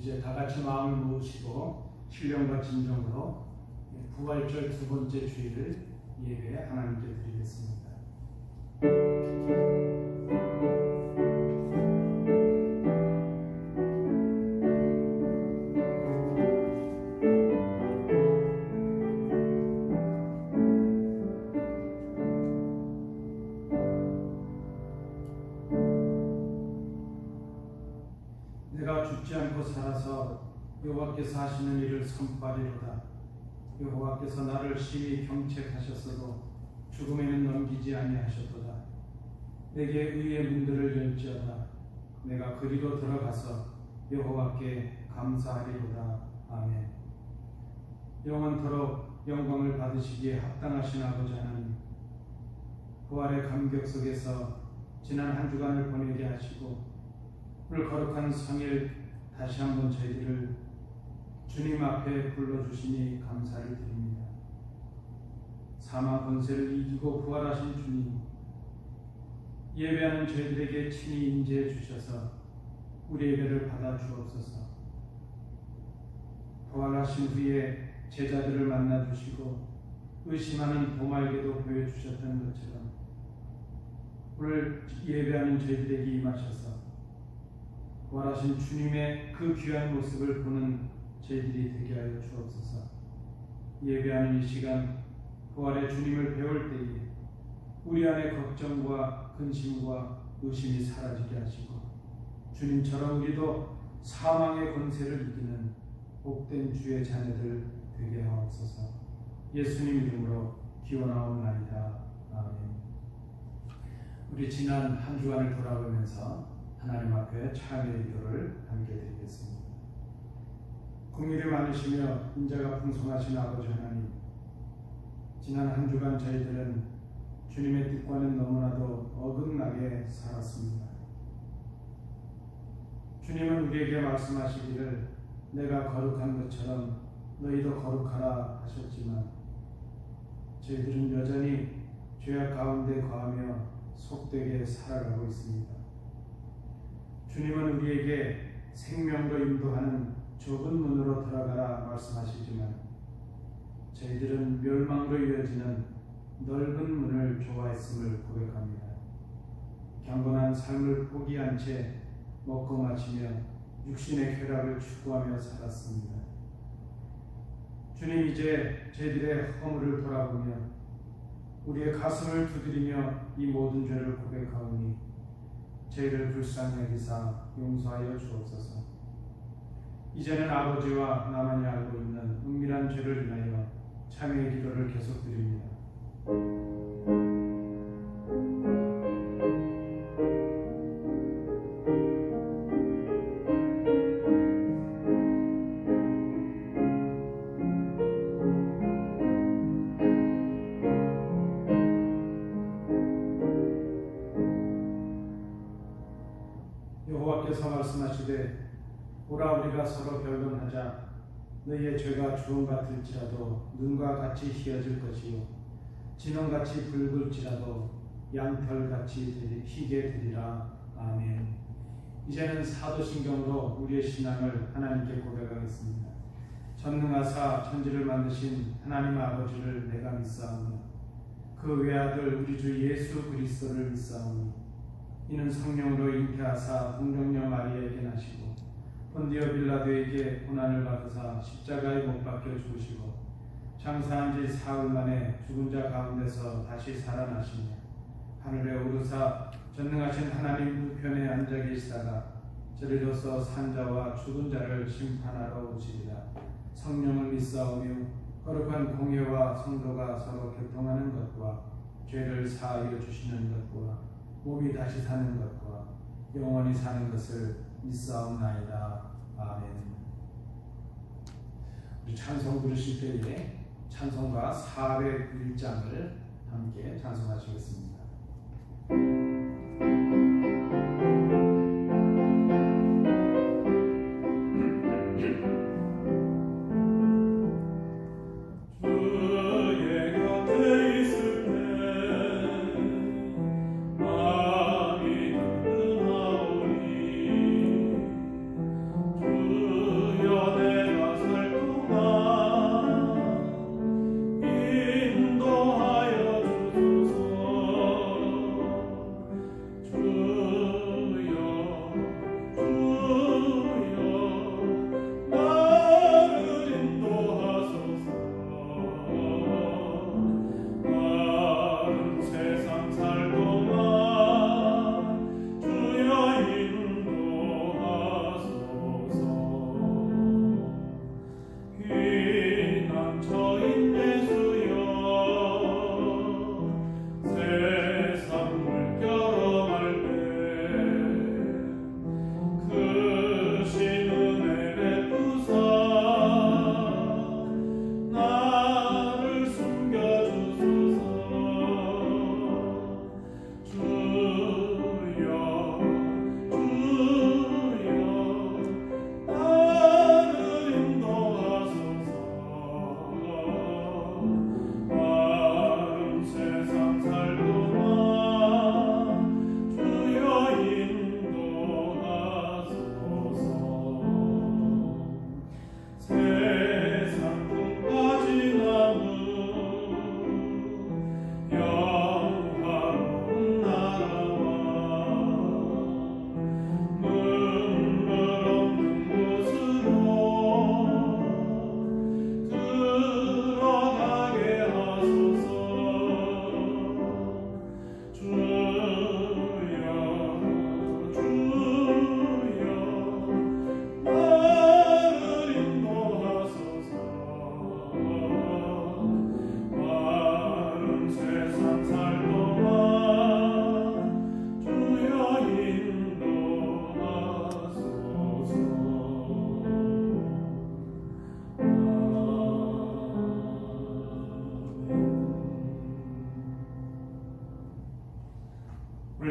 이제 다 같이 마음을 모으시고 신령과 진정으로 부활절 두 번째 주일을 예배 하나님께 드리겠습니다. 내가 죽지 않고 살아서 여호와께서 하시는 일을 선포하리로다. 여호와께서 나를 심히 경책하셨어도 죽음에는 넘기지 아니하셨도다. 내게 의의 문들을 열지어다. 내가 그리로 들어가서 여호와께 감사하리로다. 아멘. 영원토록 영광을 받으시기에 합당하신 아버지 하나님, 부활의 감격 속에서 지난 한 주간을 보내게 하시고 오늘 거룩한 성일 다시 한번 저희들을 주님 앞에 불러주시니 감사를 드립니다. 사망 권세를 이기고 부활하신 주님, 예배하는 저희들에게 친히 임재해 주셔서 우리 예배를 받아 주옵소서. 부활하신 후에 제자들을 만나 주시고 의심하는 도마에게도 보여주셨던 것처럼 오늘 예배하는 저희들에게 임하셔서 부활하신 주님의 그 귀한 모습을 보는 저희들이 되게 하여 주옵소서. 예배하는 이 시간 부활의 주님을 배울 때에 우리 안에 걱정과 근심과 의심이 사라지게 하시고 주님처럼 우리도 사망의 권세를 이기는 복된 주의 자녀들 되게 하옵소서. 예수님 이름으로 기원하옵나이다. 아멘. 우리 지난 한 주간을 돌아보면서 하나님 앞에 참회의 기도를 함께 드리겠습니다. 긍휼이 많으시며 인자가 풍성하신 아버지 하나님, 지난 한 주간 저희들은 주님의 뜻과는 너무나도 어긋나게 살았습니다. 주님은 우리에게 말씀하시기를 내가 거룩한 것처럼 너희도 거룩하라 하셨지만 저희들은 여전히 죄악 가운데 거하며 속되게 살아가고 있습니다. 주님은 우리에게 생명으로 인도하는 좁은 문으로 들어가라 말씀하시지만 저희들은 멸망으로 이어지는 넓은 문을 좋아했음을 고백합니다. 경건한 삶을 포기한 채 먹고 마시며 육신의 쾌락을 추구하며 살았습니다. 주님, 이제 저희들의 허물을 돌아보며 우리의 가슴을 두드리며 이 모든 죄를 고백하오니 저희를 불쌍히 여기사 용서하여 주옵소서. 이제는 아버지와 나만이 알고 있는 은밀한 죄를 인하여 참회의 기도를 계속 드립니다. 여호와께서 말씀하시되 보라, 우리가 서로 변론하자. 너희의 죄가 주홍 같을지라도 눈과 같이 희어질 것이요 진홍같이 붉을지라도 양털같이 희게 되리라. 아멘. 이제는 사도신경으로 우리의 신앙을 하나님께 고백하겠습니다. 전능하사 천지를 만드신 하나님 아버지를 내가 믿사오니 그 외아들 우리 주 예수 그리스도를 믿사오니 이는 성령으로 잉태하사 동정녀 마리아에게 나시고 본디오 빌라도에게 고난을 받으사 십자가에 못 박혀 죽으시고 장사한 지 사흘 만에 죽은 자 가운데서 다시 살아나시며 하늘에 오르사 전능하신 하나님 우편에 앉아 계시다가 저리로서 산자와 죽은 자를 심판하러 오시리라. 성령을 믿사오며 거룩한 공회와 성도가 서로 교통하는 것과 죄를 사하여 주시는 것과 몸이 다시 사는 것과 영원히 사는 것을 믿사옵나이다. 아멘. 우리 찬송 부르실 때에 찬송가 401장을 함께 찬송하시겠습니다. 마음이 든든하오니 주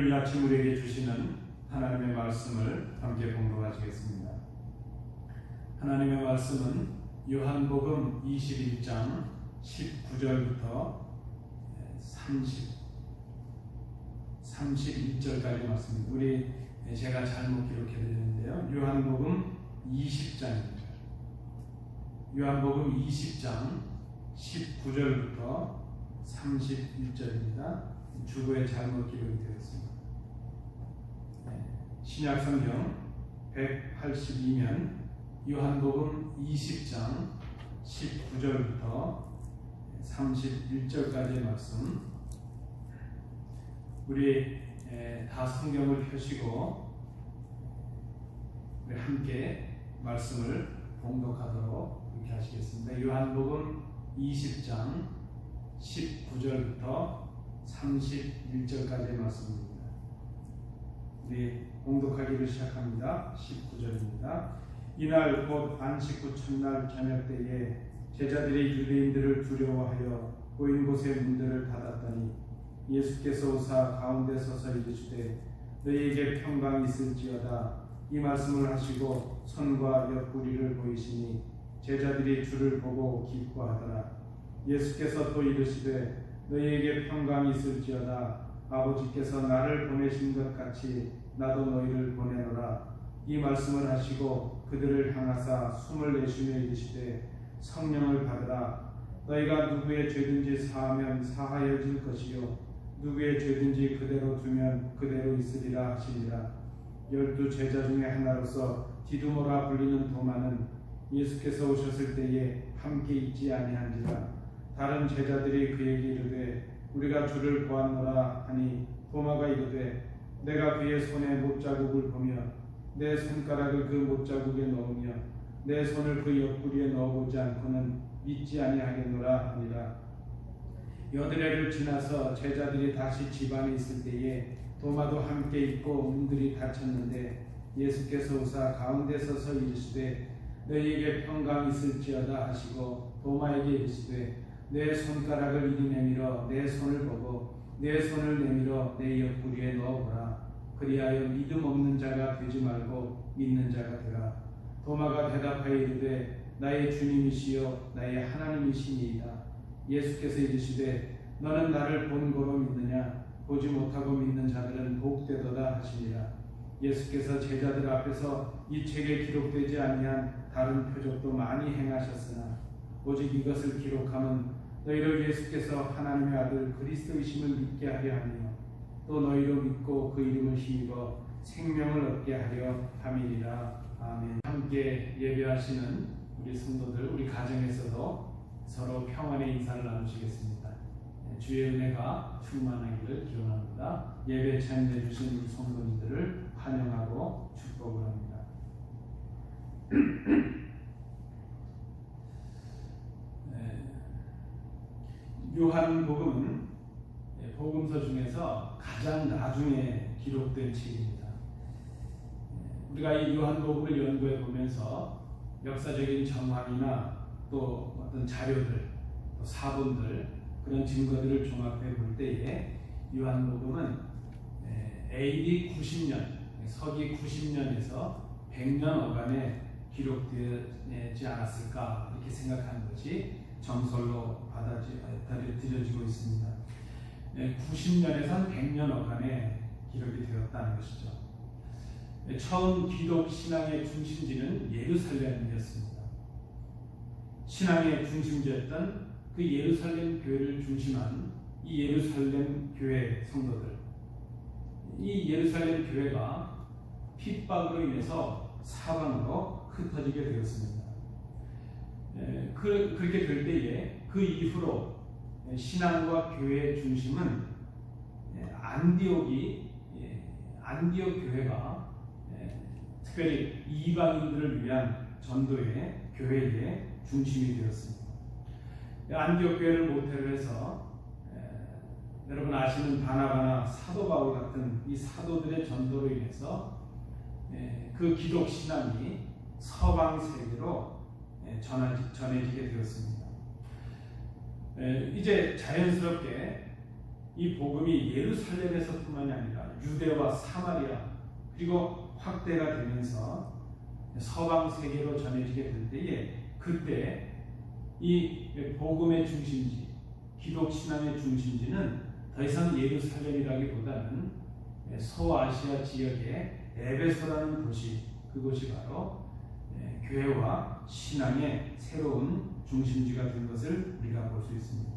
오늘 이 아침 우리에게 주시는 하나님의 말씀을 함께 공부하시겠습니다. 하나님의 말씀은 요한복음 21장 19절부터 31절까지 말씀입니다. 제가 잘못 기록해드렸는데요. 요한복음 20장입니다. 요한복음 20장 19절부터 31절입니다. 주보에 잘못 기록이 되었습니다. 신약성경 182면 요한복음 20장 19절부터 31절까지의 말씀, 우리 다 성경을 펴시고 우리 함께 말씀을 봉독하도록 이렇게 하시겠습니다. 요한복음 20장 19절부터 31절까지의 말씀입니다. 우리 봉독하기를 시작합니다. 19절입니다. 이날 곧 안식 후 첫날 저녁 때에 제자들이 유대인들을 두려워하여 보인 곳의 문들을 닫았더니 예수께서 오사 가운데 서서 이르시되 너희에게 평강이 있을지어다. 이 말씀을 하시고 손과 옆구리를 보이시니 제자들이 주를 보고 기뻐하더라. 예수께서 또 이르시되 너희에게 평강이 있을지어다. 아버지께서 나를 보내신 것 같이 나도 너희를 보내노라. 이 말씀을 하시고 그들을 향하사 숨을 내쉬며 이르시되 성령을 받으라. 너희가 누구의 죄든지 사하면 사하여질 것이요 누구의 죄든지 그대로 두면 그대로 있으리라 하시니라. 12 제자 중에 하나로서 디두모라 불리는 도마는 예수께서 오셨을 때에 함께 있지 아니한지라. 다른 제자들이 그에게 이르되 우리가 주를 보았노라 하니 도마가 이르되 내가 그의 손에 못자국을 보며 내 손가락을 그 못자국에 넣으며 내 손을 그 옆구리에 넣어보지 않고는 믿지 아니하겠노라 하니라. 여드레를 지나서 제자들이 다시 집 안에 있을 때에 도마도 함께 있고 문들이 닫혔는데 예수께서 오사 가운데 서서 이르시되 너희에게 평강이 있을지어다 하시고 도마에게 이르시되 내 손가락을 이리 내밀어 내 손을 보고 내 손을 내밀어 내 옆구리에 넣어보라. 그리하여 믿음 없는 자가 되지 말고 믿는 자가 되라. 도마가 대답하여 이르되 나의 주님이시여 나의 하나님이시니이다. 예수께서 이르시되 너는 나를 본 거로 믿느냐? 보지 못하고 믿는 자들은 복되도다 하시니라. 예수께서 제자들 앞에서 이 책에 기록되지 아니한 다른 표적도 많이 행하셨으나 오직 이것을 기록함은 너희를 예수께서 하나님의 아들 그리스도이심을 믿게 하려 하며 또 너희로 믿고 그 이름을 힘입어 생명을 얻게 하려 함이니라. 아멘. 함께 예배하시는 우리 성도들, 우리 가정에서도 서로 평안의 인사를 나누시겠습니다. 주의 은혜가 충만하기를 기원합니다. 예배에 참여해 주신 우리 성도님들을 환영하고 축복을 합니다. 요한복음은 복음서 중에서 가장 나중에 기록된 책입니다. 우리가 이 요한복음을 연구해 보면서 역사적인 정황이나 또 어떤 자료들, 또 사본들, 그런 증거들을 종합해 볼 때에 요한복음은 AD 90년, 서기 90년에서 100년 어간에 기록되지 않았을까 이렇게 생각하는 것이 정설로 받아들여지고 있습니다. 90년에서 100년 어간에 기록이 되었다는 것이죠. 처음 기독 신앙의 중심지는 예루살렘이었습니다. 신앙의 중심지였던 그 예루살렘 교회를 중심한 이 예루살렘 교회 성도들, 이 예루살렘 교회가 핍박으로 인해서 사방으로 흩어지게 되었습니다. 그렇게 될 때에 그 이후로 신앙과 교회의 중심은 안디옥 교회가 특별히 이방인들을 위한 전도의 교회의 중심이 되었습니다. 안디옥 교회를 모태로 해서 여러분 아시는 바나바나 사도 바울 같은 이 사도들의 전도로 인해서 그 기독 신앙이 서방 세계로 전해지게 되었습니다. 이제 자연스럽게 이 복음이 예루살렘에서뿐만이 아니라 유대와 사마리아 그리고 확대가 되면서 서방 세계로 전해지게 될 때에 그때 이 복음의 중심지, 기독 신앙의 중심지는 더 이상 예루살렘이라기보다는 서아시아 지역의 에베소라는 도시, 그곳이 바로 교회와 신앙의 새로운 중심지가 된 것을 우리가 볼 수 있습니다.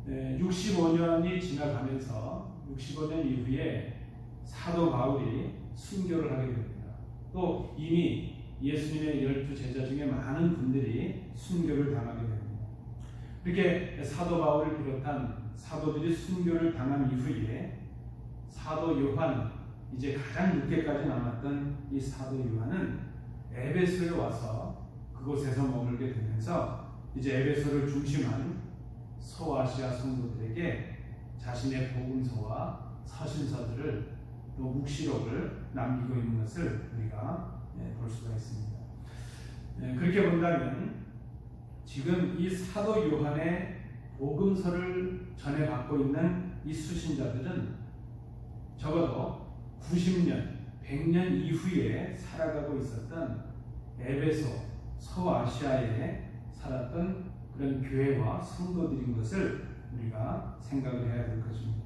65년이 지나가면서 65년 이후에 사도 바울이 순교를 하게 됩니다. 또 이미 예수님의 12제자 중에 많은 분들이 순교를 당하게 됩니다. 이렇게 사도 바울을 비롯한 사도들이 순교를 당한 이후에 사도 요한, 이제 가장 늦게까지 남았던 이 사도 요한은 에베소에 와서 그곳에서 머물게 되면서 이제 에베소를 중심한 소아시아 성도들에게 자신의 복음서와 서신서들을 또 묵시록을 남기고 있는 것을 우리가 볼 수가 있습니다. 그렇게 본다면 지금 이 사도 요한의 복음서를 전해받고 있는 이 수신자들은 적어도 90년, 100년 이후에 살아가고 있었던 에베소, 서아시아에 살았던 그런 교회와 성도들인 것을 우리가 생각을 해야 될 것입니다.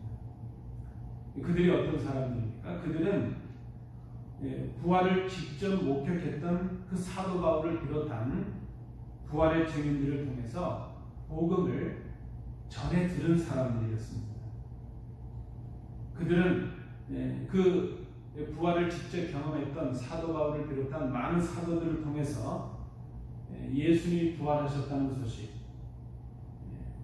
그들이 어떤 사람들입니까? 그들은 부활을 직접 목격했던 그 사도 바울을 비롯한 부활의 증인들을 통해서 복음을 전해 들은 사람들이었습니다. 그들은 그 부활을 직접 경험했던 사도 바울을 비롯한 많은 사도들을 통해서 예수님이 부활하셨다는 소식,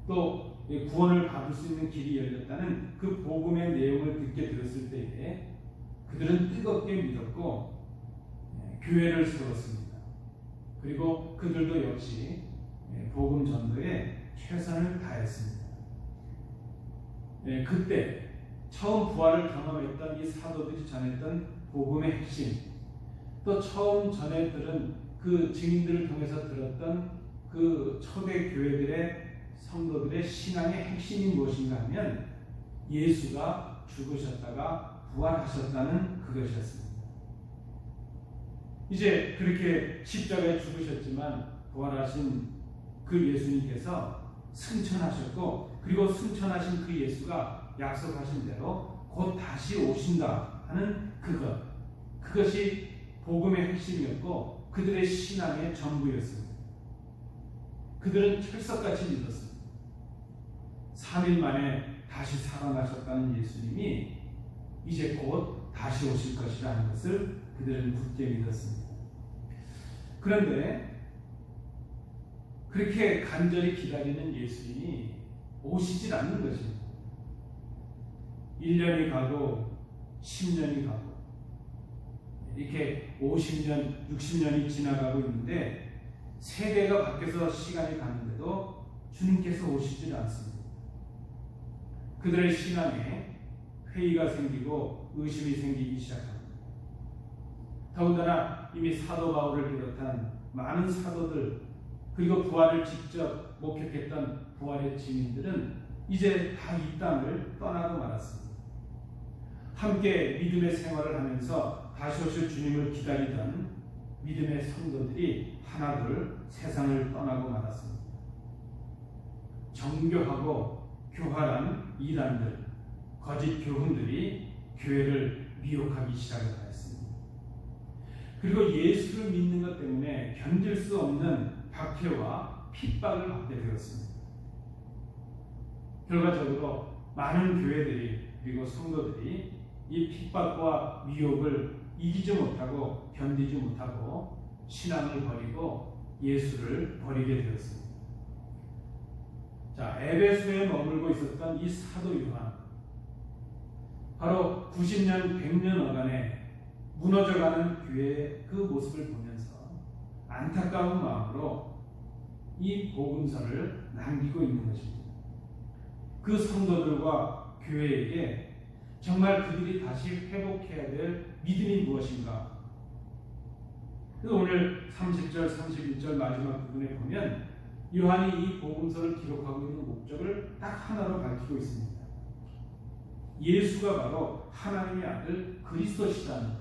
또 구원을 받을 수 있는 길이 열렸다는 그 복음의 내용을 듣게 들었을 때에 그들은 뜨겁게 믿었고 교회를 세웠습니다. 그리고 그들도 역시 복음 전도에 최선을 다했습니다. 그때 처음 부활을 경험했던 이 사도들이 전했던 복음의 핵심, 또 처음 전해 들은 그 증인들을 통해서 들었던 그 초대 교회들의 성도들의 신앙의 핵심이 무엇인가 하면 예수가 죽으셨다가 부활하셨다는 그것이었습니다. 이제 그렇게 십자가에 죽으셨지만 부활하신 그 예수님께서 승천하셨고, 그리고 승천하신 그 예수가 약속하신 대로 곧 다시 오신다 하는 그것이 복음의 핵심이었고 그들의 신앙의 전부였습니다. 그들은 철석같이 믿었습니다. 3일 만에 다시 살아나셨다는 예수님이 이제 곧 다시 오실 것이라는 것을 그들은 굳게 믿었습니다. 그런데 그렇게 간절히 기다리는 예수님이 오시질 않는 것입니다. 1년이 가고 10년이 가고 이렇게 50년, 60년이 지나가고 있는데 세대가 바뀌어서 시간이 가는데도 주님께서 오시질 않습니다. 그들의 신앙에 회의가 생기고 의심이 생기기 시작합니다. 더군다나 이미 사도 바울을 비롯한 많은 사도들, 그리고 부활을 직접 목격했던 부활의 증인들은 이제 다 이 땅을 떠나고 말았습니다. 함께 믿음의 생활을 하면서 다시 오실 주님을 기다리던 믿음의 성도들이 하나둘 세상을 떠나고 말았습니다. 정교하고 교활한 이단들, 거짓 교훈들이 교회를 미혹하기 시작했습니다. 그리고 예수를 믿는 것 때문에 견딜 수 없는 박해와 핍박을 받게 되었습니다. 결과적으로 많은 교회들이 그리고 성도들이 이 핍박과 미혹을 이기지 못하고 견디지 못하고 신앙을 버리고 예수를 버리게 되었습니다. 자, 에베소에 머물고 있었던 이 사도 요한, 바로 90년, 100년 어간에 무너져가는 교회의 그 모습을 보면서 안타까운 마음으로 이 복음서를 남기고 있는 것입니다. 그 성도들과 교회에게 정말 그들이 다시 회복해야 될 믿음이 무엇인가? 오늘 30절, 31절 마지막 부분에 보면 요한이 이 복음서를 기록하고 있는 목적을 딱 하나로 밝히고 있습니다. 예수가 바로 하나님의 아들 그리스도시다는 것,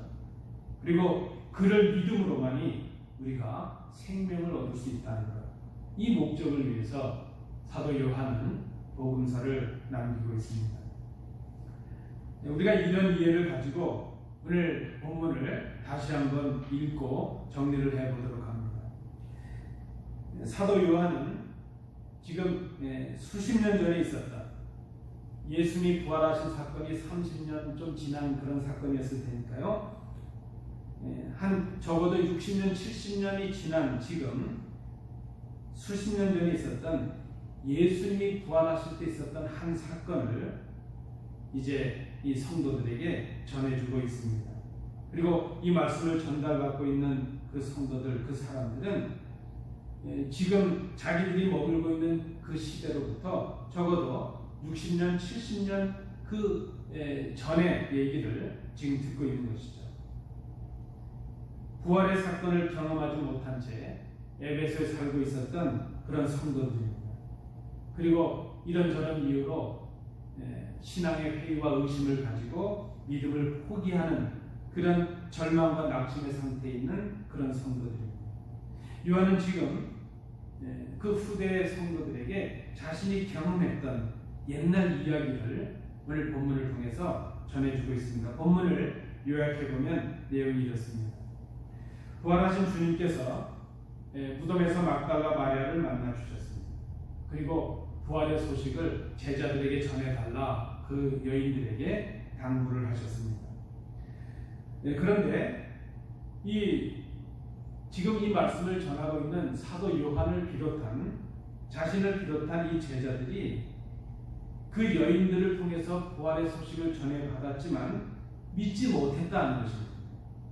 그리고 그를 믿음으로만이 우리가 생명을 얻을 수 있다는 것, 이 목적을 위해서 사도 요한은 복음서를 남기고 있습니다. 우리가 이런 이해를 가지고 오늘 본문을 다시 한번 읽고 정리를 해보도록 합니다. 사도 요한은 지금 수십 년 전에 있었다, 예수님이 부활하신 사건이 30년 좀 지난 그런 사건이었을 테니까요, 한 적어도 60년, 70년이 지난 지금 수십 년 전에 있었던 예수님이 부활하실 때 있었던 한 사건을 이제 이 성도들에게 전해주고 있습니다. 그리고 이 말씀을 전달받고 있는 그 성도들, 그 사람들은 지금 자기들이 머물고 있는 그 시대로부터 적어도 60년, 70년 그 전의 얘기를 지금 듣고 있는 것이죠. 부활의 사건을 경험하지 못한 채 에베소에 살고 있었던 그런 성도들입니다. 그리고 이런저런 이유로 신앙의 회의와 의심을 가지고 믿음을 포기하는 그런 절망과 낙심의 상태에 있는 그런 성도들입니다. 요한은 지금 그 후대의 성도들에게 자신이 경험했던 옛날 이야기를 오늘 본문을 통해서 전해주고 있습니다. 본문을 요약해보면 내용이 이렇습니다. 부활하신 주님께서 무덤에서 막달라 마리아를 만나 주셨습니다. 그리고 부활의 소식을 제자들에게 전해달라 그 여인들에게 당부를 하셨습니다. 그런데 지금 이 말씀을 전하고 있는 사도 요한을 비롯한, 자신을 비롯한 이 제자들이 그 여인들을 통해서 부활의 소식을 전해받았지만 믿지 못했다는 것입니다.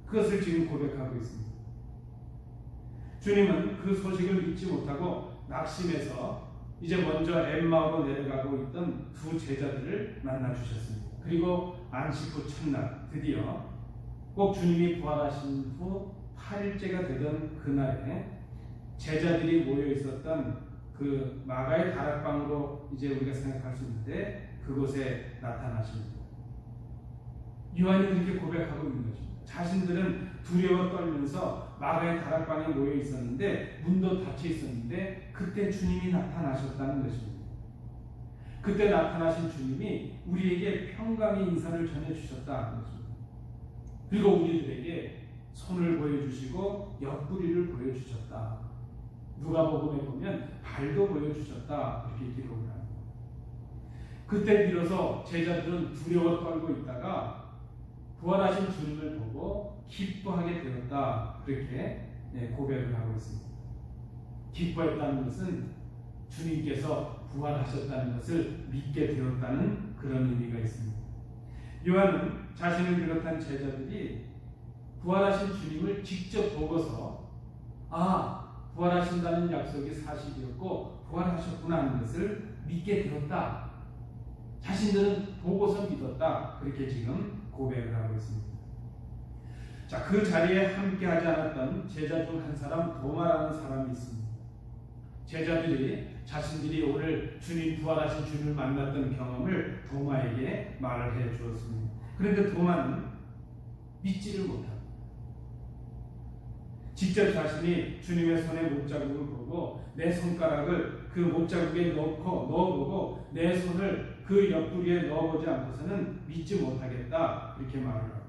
그것을 지금 고백하고 있습니다. 주님은 그 소식을 믿지 못하고 낙심해서 이제 먼저 엠마오로 내려가고 있던 두 제자들을 만나 주셨습니다. 그리고 안식 후 첫날 드디어 꼭 주님이 부활하신 후 8일째가 되던 그날에 제자들이 모여 있었던 그 마가의 다락방으로 이제 우리가 생각할 수 있는데 그곳에 나타나십니다. 요한이 그렇게 고백하고 있는 것입니다. 자신들은 두려워 떨면서 마가의 다락방에 모여 있었는데 문도 닫혀 있었는데 그때 주님이 나타나셨다는 것입니다. 그때 나타나신 주님이 우리에게 평강의 인사를 전해주셨다는 것입니다. 그리고 우리들에게 손을 보여주시고 옆구리를 보여주셨다. 누가복음에 보면 발도 보여주셨다. 이렇게 기록을 합니다. 그때 비로소 제자들은 두려워 떨고 있다가 부활하신 주님을 보고 기뻐하게 되었다. 그렇게 고백을 하고 있습니다. 기뻐했다는 것은 주님께서 부활하셨다는 것을 믿게 되었다는 그런 의미가 있습니다. 요한은 자신을 비롯한 제자들이 부활하신 주님을 직접 보고서 부활하신다는 약속이 사실이었고 부활하셨구나 하는 것을 믿게 되었다. 자신들은 보고서 믿었다. 그렇게 지금 고백을 하고 있습니다. 자, 그 자리에 함께 하지 않았던 제자 중 한 사람, 도마라는 사람이 있습니다. 제자들이 자신들이 오늘 주님, 부활하신 주님을 만났던 경험을 도마에게 말을 해 주었습니다. 그런데 도마는 믿지를 못합니다. 직접 자신이 주님의 손에 못자국을 보고 내 손가락을 그 못자국에 넣어보고 내 손을 그 옆구리에 넣어보지 않고서는 믿지 못하겠다. 이렇게 말을 합니다.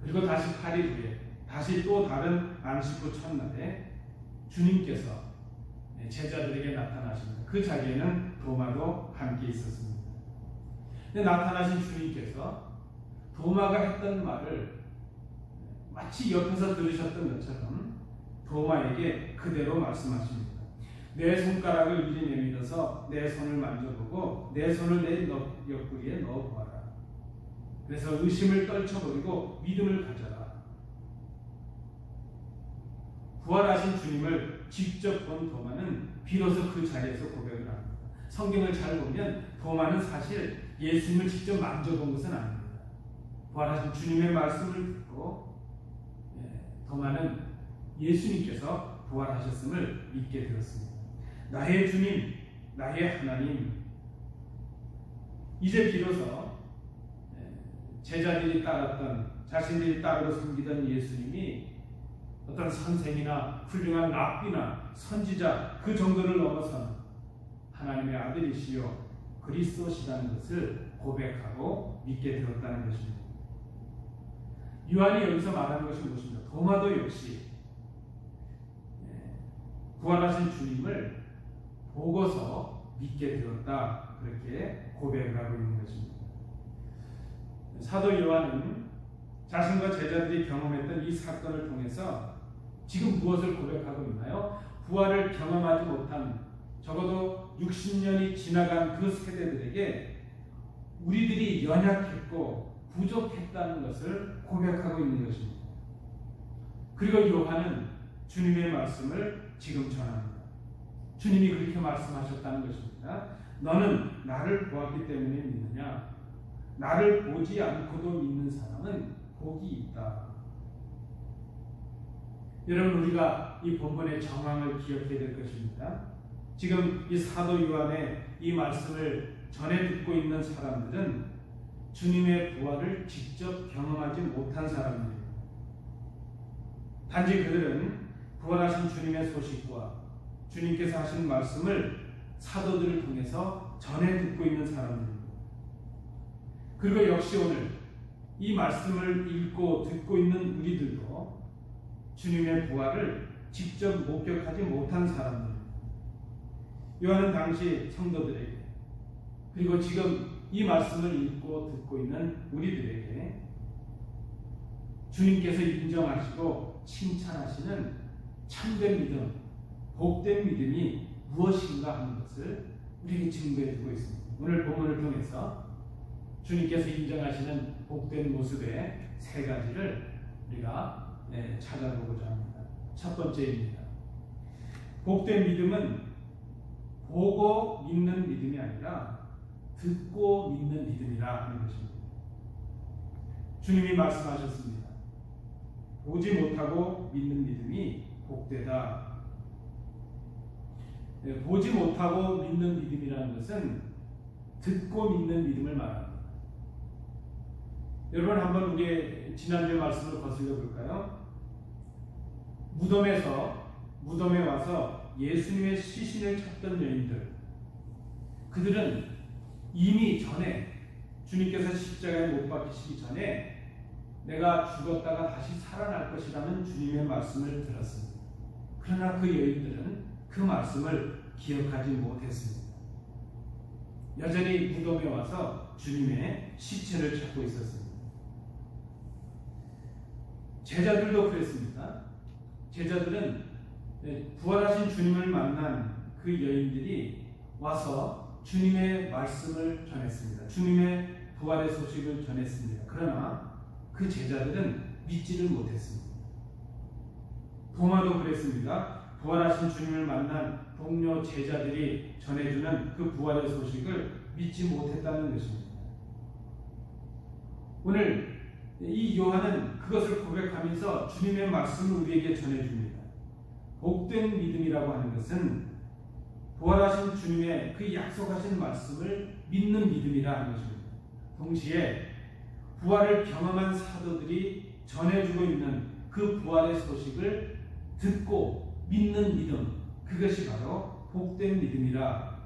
그리고 다시 8일 후에 다시 또 다른 안식 후 첫날에 주님께서 제자들에게 나타나십니다. 그 자리에는 도마도 함께 있었습니다. 근데 나타나신 주님께서 도마가 했던 말을 마치 옆에서 들으셨던 것처럼 도마에게 그대로 말씀하십니다. 내 손가락을 이리 내밀어서 내 손을 만져보고 내 손을 내 옆구리에 넣어보아라. 그래서 의심을 떨쳐버리고 믿음을 가져라. 부활하신 주님을 직접 본 도마는 비로소 그 자리에서 고백을 합니다. 성경을 잘 보면 도마는 사실 예수님을 직접 만져본 것은 아닙니다. 부활하신 주님의 말씀을 듣고 도마는 예수님께서 부활하셨음을 믿게 되었습니다. 나의 주님, 나의 하나님. 이제 비로소 제자들이 따랐던, 자신들이 따르고 섬기던 예수님이 어떤 선생이나 훌륭한 랍비나 선지자 그 정도를 넘어서는 하나님의 아들이시요 그리스도시라는 것을 고백하고 믿게 되었다는 것입니다. 요한이 여기서 말하는 것이 무엇입니까? 도마도 역시 부활하신 주님을 보고서 믿게 되었다, 그렇게 고백을 하고 있는 것입니다. 사도 요한은 자신과 제자들이 경험했던 이 사건을 통해서 지금 무엇을 고백하고 있나요? 부활을 경험하지 못한, 적어도 60년이 지나간 그 세대들에게 우리들이 연약했고 부족했다는 것을 고백하고 있는 것입니다. 그리고 요한은 주님의 말씀을 지금 전합니다. 주님이 그렇게 말씀하셨다는 것입니다. 너는 나를 보았기 때문에 믿느냐? 나를 보지 않고도 믿는 사람은 복이 있다. 여러분, 우리가 이 본문의 정황을 기억해야 될 것입니다. 지금 이 사도 요한의 이 말씀을 전해 듣고 있는 사람들은 주님의 부활을 직접 경험하지 못한 사람들입니다. 단지 그들은 부활하신 주님의 소식과 주님께서 하신 말씀을 사도들을 통해서 전해 듣고 있는 사람들입니다. 그리고 역시 오늘 이 말씀을 읽고 듣고 있는 우리들도 주님의 부활을 직접 목격하지 못한 사람들입니다. 요한은 당시 성도들에게, 그리고 지금 이 말씀을 읽고 듣고 있는 우리들에게 주님께서 인정하시고 칭찬하시는 참된 믿음, 복된 믿음이 무엇인가 하는 것을 우리에게 증거해 주고 있습니다. 오늘 본문을 통해서 주님께서 인정하시는 복된 모습의 세 가지를 우리가 찾아보고자 합니다. 첫 번째입니다. 복된 믿음은 보고 믿는 믿음이 아니라 듣고 믿는 믿음이라 하는 것입니다. 주님이 말씀하셨습니다. 보지 못하고 믿는 믿음이 복되다. 보지 못하고 믿는 믿음이라는 것은 듣고 믿는 믿음을 말합니다. 여러분, 한번 우리의 지난주의 말씀을 거슬려 볼까요? 무덤에 와서 예수님의 시신을 찾던 여인들, 그들은 이미 전에 주님께서 십자가에 못 박히시기 전에 내가 죽었다가 다시 살아날 것이라는 주님의 말씀을 들었습니다. 그러나 그 여인들은 그 말씀을 기억하지 못했습니다. 여전히 무덤에 와서 주님의 시체를 찾고 있었습니다. 제자들도 그랬습니다. 제자들은 부활하신 주님을 만난 그 여인들이 와서 주님의 말씀을 전했습니다. 주님의 부활의 소식을 전했습니다. 그러나 그 제자들은 믿지를 못했습니다. 도마도 그랬습니다. 부활하신 주님을 만난 동료 제자들이 전해주는 그 부활의 소식을 믿지 못했다는 것입니다. 오늘 이 요한은 그것을 고백하면서 주님의 말씀을 우리에게 전해줍니다. 복된 믿음이라고 하는 것은 부활하신 주님의 그 약속하신 말씀을 믿는 믿음이라 하는 것입니다. 동시에 부활을 경험한 사도들이 전해주고 있는 그 부활의 소식을 듣고 믿는 믿음, 그것이 바로 복된 믿음이라.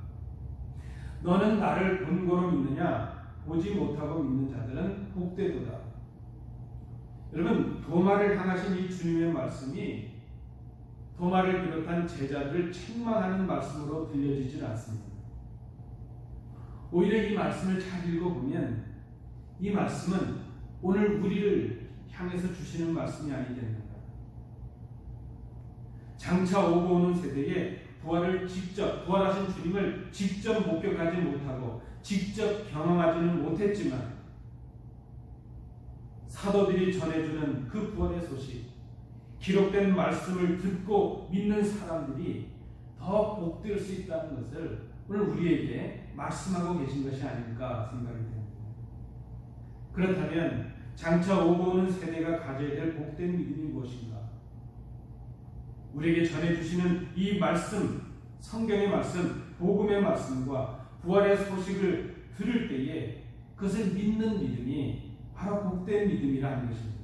너는 나를 본고로 믿느냐? 보지 못하고 믿는 자들은 복되도다. 여러분, 도마를 향하신 이 주님의 말씀이 도마를 비롯한 제자들을 책망하는 말씀으로 들려지질 않습니다. 오히려 이 말씀을 잘 읽어보면 이 말씀은 오늘 우리를 향해서 주시는 말씀이 아니겠는가. 장차 오고 오는 세대에 부활하신 주님을 직접 목격하지 못하고 직접 경험하지는 못했지만 사도들이 전해주는 그 부활의 소식, 기록된 말씀을 듣고 믿는 사람들이 더 복될 수 있다는 것을 오늘 우리에게 말씀하고 계신 것이 아닐까 생각이 됩니다. 그렇다면 장차 오고 오는 세대가 가져야 될 복된 믿음이 무엇인가? 우리에게 전해주시는 이 말씀, 성경의 말씀, 복음의 말씀과 부활의 소식을 들을 때에 그것을 믿는 믿음이 바로 복된 믿음이라 하는 것입니다.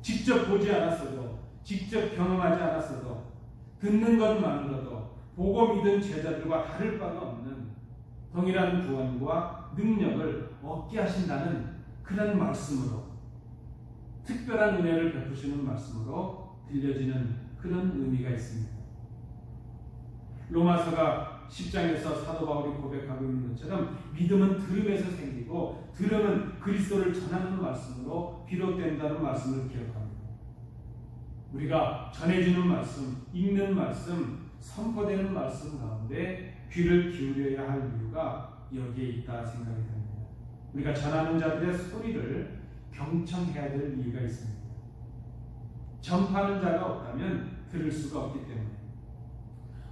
직접 보지 않았어도, 직접 경험하지 않았어도, 듣는 것만으로도 보고 믿은 제자들과 다를 바가 없는 동일한 구원과 능력을 얻게 하신다는 그런 말씀으로, 특별한 은혜를 베푸시는 말씀으로 들려지는 그런 의미가 있습니다. 로마서가 10장에서 사도 바울이 고백하고 있는 것처럼 믿음은 들음에서 생기고 들음은 그리스도를 전하는 말씀으로 비롯된다는 말씀을 기억합니다. 우리가 전해지는 말씀, 읽는 말씀, 선포되는 말씀 가운데 귀를 기울여야 할 이유가 여기에 있다 생각이 듭니다. 우리가 전하는 자들의 소리를 경청해야 될 이유가 있습니다. 전파하는 자가 없다면 들을 수가 없기 때문에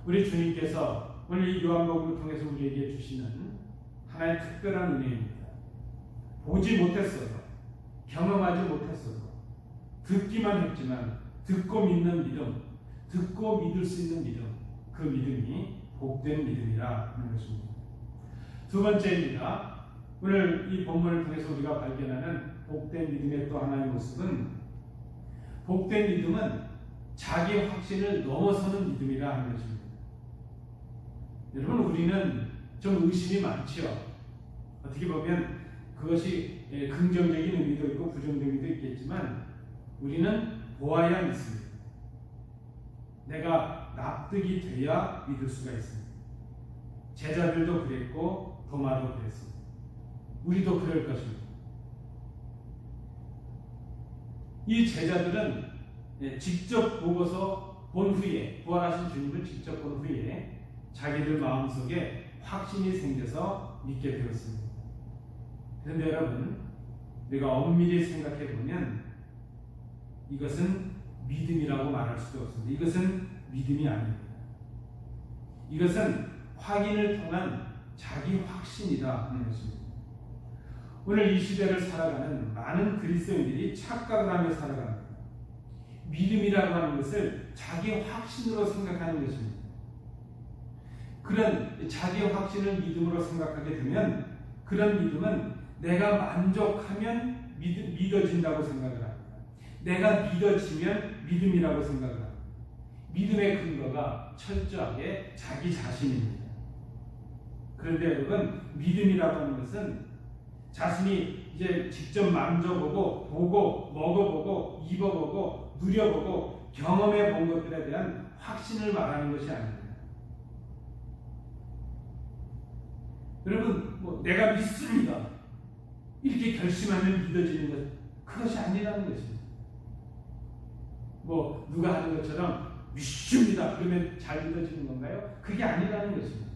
우리 주님께서 오늘 이 요한복음을 통해서 우리에게 주시는 하나의 특별한 은혜입니다. 보지 못했어도, 경험하지 못했어도, 듣기만 했지만 듣고 믿는 믿음, 듣고 믿을 수 있는 믿음, 그 믿음이 복된 믿음이라 하는 것입니다. 두 번째입니다. 오늘 이 본문을 통해서 우리가 발견하는 복된 믿음의 또 하나의 모습은, 복된 믿음은 자기 확신을 넘어서는 믿음이라 하는 것입니다. 여러분, 우리는 좀 의심이 많죠. 어떻게 보면 그것이 긍정적인 의미도 있고 부정적인 의미도 있겠지만 우리는 보아야 믿습니다. 내가 납득이 돼야 믿을 수가 있습니다. 제자들도 그랬고 도마도 그랬습니다. 우리도 그럴 것입니다. 이 제자들은 직접 보고서 본 후에, 부활하신 주님을 직접 본 후에 자기들 마음속에 확신이 생겨서 믿게 되었습니다. 그런데 여러분, 우리가 엄밀히 생각해 보면 이것은 믿음이라고 말할 수도 없습니다. 이것은 믿음이 아닙니다. 이것은 확인을 통한 자기 확신이다 하는 것입니다. 오늘 이 시대를 살아가는 많은 그리스도인들이 착각을 하며 살아갑니다. 믿음이라고 하는 것을 자기 확신으로 생각하는 것입니다. 그런 자기 확신을 믿음으로 생각하게 되면 그런 믿음은 내가 만족하면 믿어진다고 생각을 합니다. 내가 믿어지면 믿음이라고 생각을 합니다. 믿음의 근거가 철저하게 자기 자신입니다. 그런데 여러분, 믿음이라고 하는 것은 자신이 이제 직접 만져보고, 보고, 먹어보고, 입어보고, 누려보고, 경험해 본 것들에 대한 확신을 말하는 것이 아닙니다. 여러분, 내가 믿습니다, 이렇게 결심하면 믿어지는 것, 그것이 아니라는 것입니다. 누가 하는 것처럼 믿습니다, 그러면 잘 믿어지는 건가요? 그게 아니라는 것입니다.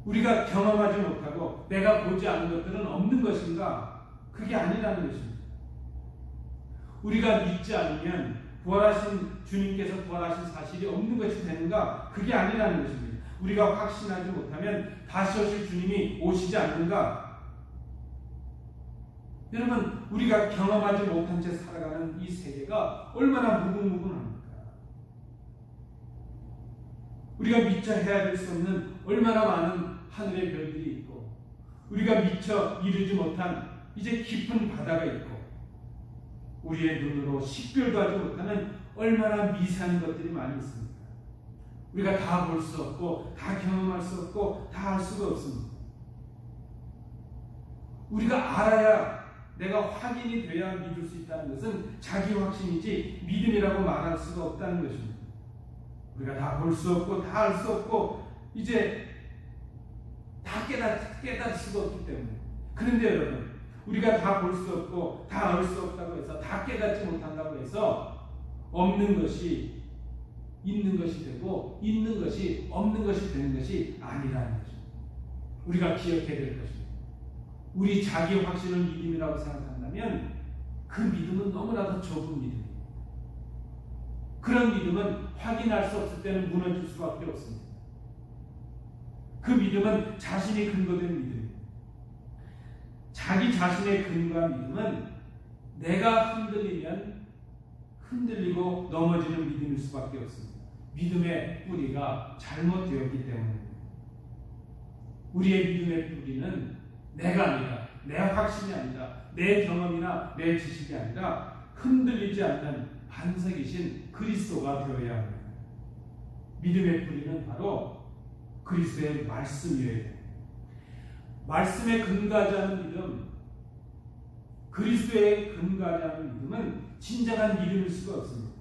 우리가 경험하지 못하고 내가 보지 않은 것들은 없는 것인가? 그게 아니라는 것입니다. 우리가 믿지 않으면 부활하신 주님께서 부활하신 사실이 없는 것이 되는가? 그게 아니라는 것입니다. 우리가 확신하지 못하면 다시 오실 주님이 오시지 않는가? 여러분, 우리가 경험하지 못한 채 살아가는 이 세계가 얼마나 무궁무진합니까? 우리가 미처 헤아릴 수 없는 얼마나 많은 하늘의 별들이 있고, 우리가 미처 이루지 못한 이제 깊은 바다가 있고, 우리의 눈으로 식별도 하지 못하는 얼마나 미세한 것들이 많이 있습니다. 우리가 다 볼 수 없고, 다 경험할 수 없고, 다 알 수가 없습니다. 우리가 알아야, 내가 확인이 돼야 믿을 수 있다는 것은 자기 확신이지 믿음이라고 말할 수가 없다는 것입니다. 우리가 다 볼 수 없고, 다 알 수 없고, 이제 다 깨달을 수가 없기 때문에. 그런데 여러분, 우리가 다 볼 수 없고 다 알 수 없다고 해서, 다 깨닫지 못한다고 해서 없는 것이 있는 것이 되고 있는 것이 없는 것이 되는 것이 아니라는 거죠. 우리가 기억해야 될 것입니다. 우리 자기 확신을 믿음이라고 생각한다면 그 믿음은 너무나도 좁은 믿음입니다. 그런 믿음은 확인할 수 없을 때는 무너질 수밖에 없습니다. 그 믿음은 자신이 근거된 믿음입니다. 자기 자신의 근거한 믿음은 내가 흔들리면 흔들리고 넘어지는 믿음일 수밖에 없습니다. 믿음의 뿌리가 잘못되었기 때문입니다. 우리의 믿음의 뿌리는 내가 아니라, 내 확신이 아니라, 내 경험이나 내 지식이 아니라 흔들리지 않는 반석이신 그리스도가 되어야 합니다. 믿음의 뿌리는 바로 그리스도의 말씀이어야 돼요. 말씀에 근거하지 않은 믿음, 그리스도에 근거하지 않은 믿음은 진정한 믿음일 수가 없습니다.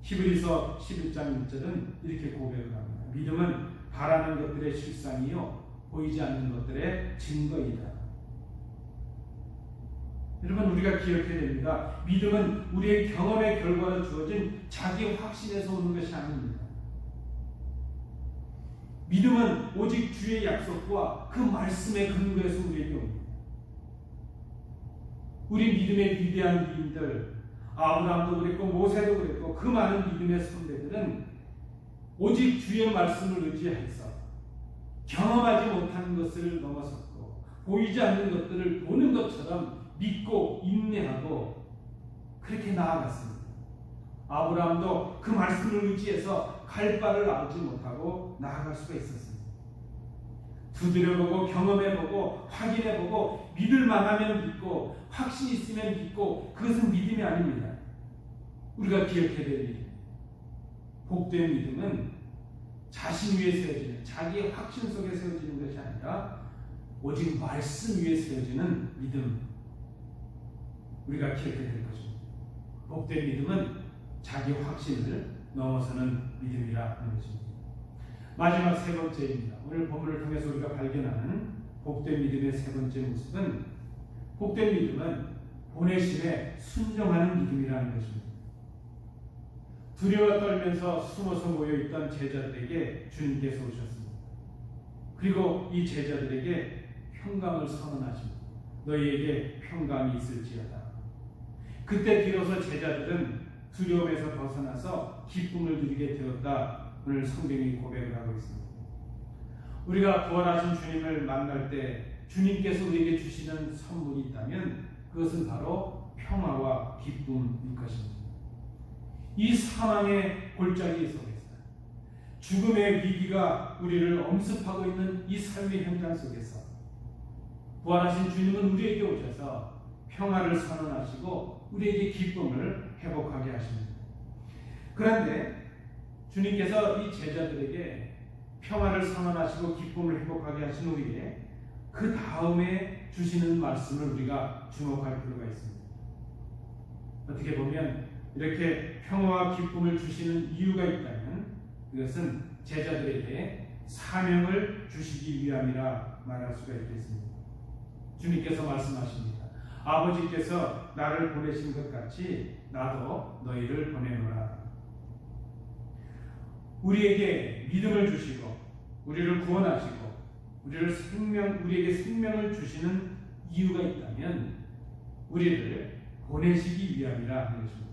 히브리서 11장 1절은 이렇게 고백을 합니다. 믿음은 바라는 것들의 실상이요 보이지 않는 것들의 증거이다. 여러분, 우리가 기억해야 됩니다. 믿음은 우리의 경험의 결과로 주어진 자기 확신에서 오는 것이 아닙니다. 믿음은 오직 주의 약속과 그 말씀의 근거에서 우리에게 옵니다. 우리 믿음의 위대한 위인들, 아브라함도 그랬고 모세도 그랬고 그 많은 믿음의 선배들은 오직 주의 말씀을 의지해서 경험하지 못하는 것을 넘어섰고 보이지 않는 것들을 보는 것처럼 믿고 인내하고 그렇게 나아갔습니다. 아브라함도 그 말씀을 의지해서 갈 바를 알지 못하고 나아갈 수가 있었습니다. 두드려보고 경험해보고 확인해보고 믿을 만하면 믿고 확신이 있으면 믿고 그것은 믿음이 아닙니다. 우리가 기억해야 될 일입니다. 복된 믿음은 자신 위에 세워지는 자기의 확신 속에 세워지는 것이 아니라 오직 말씀 위에 세워지는 믿음, 우리가 기억해야 될 것입니다. 복된 믿음은 자기 확신을 넘어서는 믿음이라 하는 것입니다. 마지막 세 번째입니다. 오늘 본문을 통해서 우리가 발견하는 복된 믿음의 세 번째 모습은 복된 믿음은 보내심에 순종하는 믿음이라는 것입니다. 두려워 떨면서 숨어서 모여있던 제자들에게 주님께서 오셨습니다. 그리고 이 제자들에게 평강을 선언하십니다. 너희에게 평강이 있을지어다. 그때 비로소 제자들은 두려움에서 벗어나서 기쁨을 누리게 되었다. 오늘 성경이 고백을 하고 있습니다. 우리가 부활하신 주님을 만날 때 주님께서 우리에게 주시는 선물이 있다면 그것은 바로 평화와 기쁨일 것입니다. 이 사망의 골짜기 속에서 죽음의 위기가 우리를 엄습하고 있는 이 삶의 현장 속에서 부활하신 주님은 우리에게 오셔서 평화를 선언하시고 우리에게 기쁨을 회복하게 하십니다. 그런데 주님께서 이 제자들에게 평화를 선언하시고 기쁨을 회복하게 하신 후에 그 다음에 주시는 말씀을 우리가 주목할 필요가 있습니다. 어떻게 보면 이렇게 평화와 기쁨을 주시는 이유가 있다면 그것은 제자들에게 사명을 주시기 위함이라 말할 수가 있겠습니다. 주님께서 말씀하십니다. 아버지께서 나를 보내신 것 같이 나도 너희를 보내노라. 우리에게 믿음을 주시고 우리를 구원하시고 우리에게 생명을 주시는 이유가 있다면 우리를 보내시기 위함이라 하는 것입니다.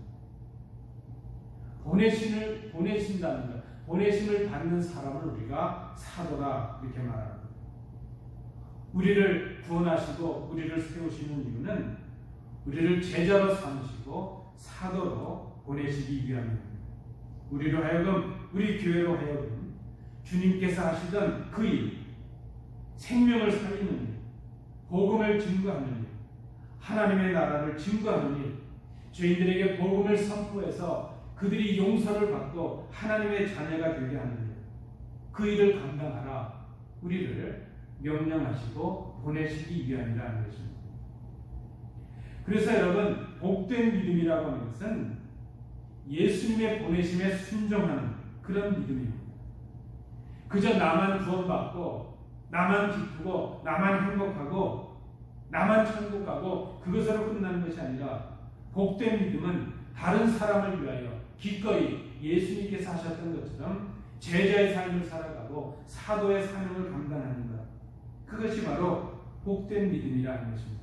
보내신다는 것, 보내심을 받는 사람을 우리가 사도라 이렇게 말합니다. 우리를 구원하시고 우리를 세우시는 이유는 우리를 제자로 삼으시고 사도로 보내시기 위함입니다. 우리로 하여금, 우리 교회로 하여금 주님께서 하시던 그 일, 생명을 살리는 일, 복음을 증거하는 일, 하나님의 나라를 증거하는 일, 죄인들에게 복음을 선포해서 그들이 용서를 받고 하나님의 자녀가 되게 하는 일, 그 일을 감당하라 우리를 명령하시고 보내시기 위함이라는 것입니다. 그래서 여러분, 복된 믿음이라고 하는 것은 예수님의 보내심에 순종하는 그런 믿음입니다. 그저 나만 구원받고 나만 기쁘고 나만 행복하고 나만 천국 가고 그것으로 끝나는 것이 아니라 복된 믿음은 다른 사람을 위하여 기꺼이 예수님께서 하셨던 것처럼 제자의 삶을 살아가고 사도의 사명을 감당하는 것, 그것이 바로 복된 믿음이라는 것입니다.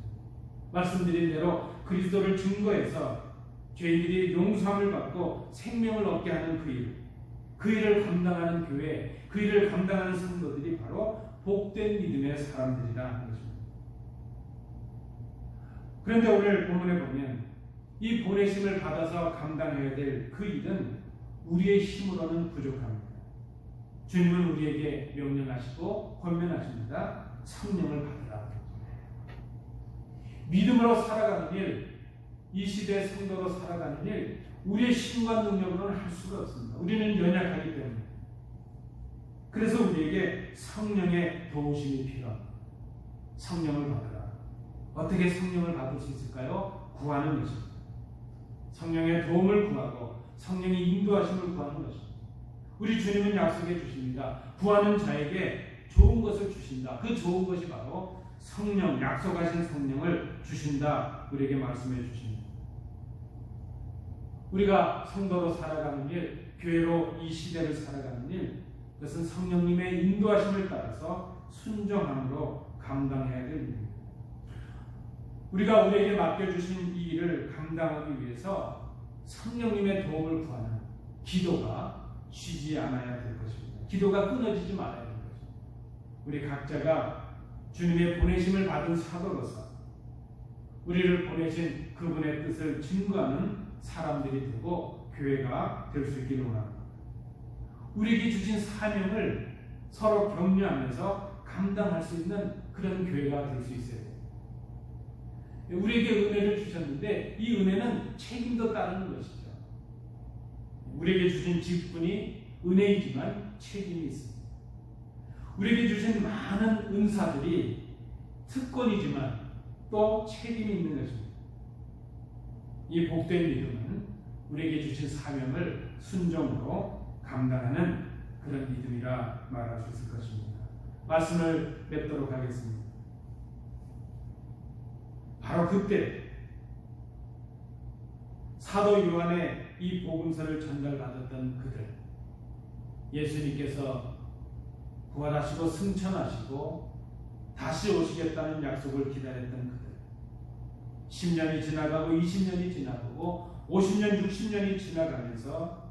말씀드린 대로 그리스도를 증거해서 죄인들이 용서함을 받고 생명을 얻게 하는 그 일을 감당하는 교회, 그 일을 감당하는 성도들이 바로 복된 믿음의 사람들이라 하는 것입니다. 그런데 오늘 본문에 보면 이 보내심을 받아서 감당해야 될 그 일은 우리의 힘으로는 부족합니다. 주님은 우리에게 명령하시고 권면하십니다. 성령을 받으라. 믿음으로 살아가는 일, 이 시대의 성도로 살아가는 일, 우리의 힘과 능력으로는 할 수가 없습니다. 우리는 연약하기 때문에. 그래서 우리에게 성령의 도우심이 필요합니다. 성령을 받으라. 어떻게 성령을 받을 수 있을까요? 구하는 것입니다. 성령의 도움을 구하고 성령의 인도하심을 구하는 것입니다. 우리 주님은 약속해 주십니다. 구하는 자에게 좋은 것을 주신다. 그 좋은 것이 바로 성령, 약속하신 성령을 주신다. 우리에게 말씀해 주십니다. 우리가 성도로 살아가는 일, 교회로 이 시대를 살아가는 일, 그것은 성령님의 인도하심을 따라서 순종함으로 감당해야 될 일입니다. 우리가 우리에게 맡겨주신 이 일을 감당하기 위해서 성령님의 도움을 구하는 기도가 쉬지 않아야 될 것입니다. 기도가 끊어지지 말아야 될 것입니다. 우리 각자가 주님의 보내심을 받은 사도로서 우리를 보내신 그분의 뜻을 증거하는 사람들이 되고 교회가 될 수 있기를 원합니다. 우리에게 주신 사명을 서로 격려하면서 감당할 수 있는 그런 교회가 될 수 있어야 돼요. 우리에게 은혜를 주셨는데 이 은혜는 책임도 따르는 것이죠. 우리에게 주신 직분이 은혜이지만 책임이 있습니다. 우리에게 주신 많은 은사들이 특권이지만 또 책임이 있는 것입니다. 이 복된 믿음은 우리에게 주신 사명을 순종으로 감당하는 그런 믿음이라 말할 수 있을 것입니다. 말씀을 맺도록 하겠습니다. 바로 그때 사도 요한의 이 복음서를 전달받았던 그들, 예수님께서 부활하시고 승천하시고 다시 오시겠다는 약속을 기다렸던 그들, 10년이 지나가고 20년이 지나가고 50년, 60년이 지나가면서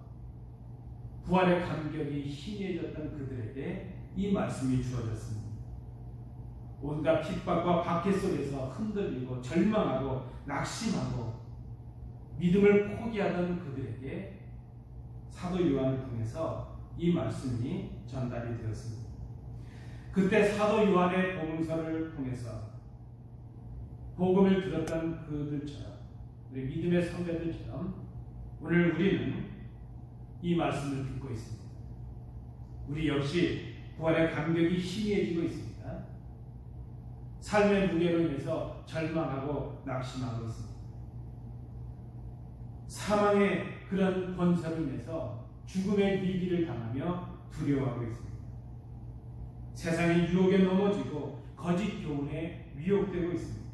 부활의 감격이 희미해졌던 그들에게 이 말씀이 주어졌습니다. 온갖 핍박과 박해 속에서 흔들리고 절망하고 낙심하고 믿음을 포기하던 그들에게 사도 요한을 통해서 이 말씀이 전달이 되었습니다. 그때 사도 요한의 복음서를 통해서 복음을 들었던 그들처럼, 우리 믿음의 선배들처럼 오늘 우리는 이 말씀을 듣고 있습니다. 우리 역시 부활의 감격이 희미해지고 있습니다. 삶의 무게로 인해서 절망하고 낙심하고 있습니다. 사망의 그런 권세로 인해서 죽음의 위기를 당하며 두려워하고 있습니다. 세상의 유혹에 넘어지고 거짓 교훈에 위협되고 있습니다.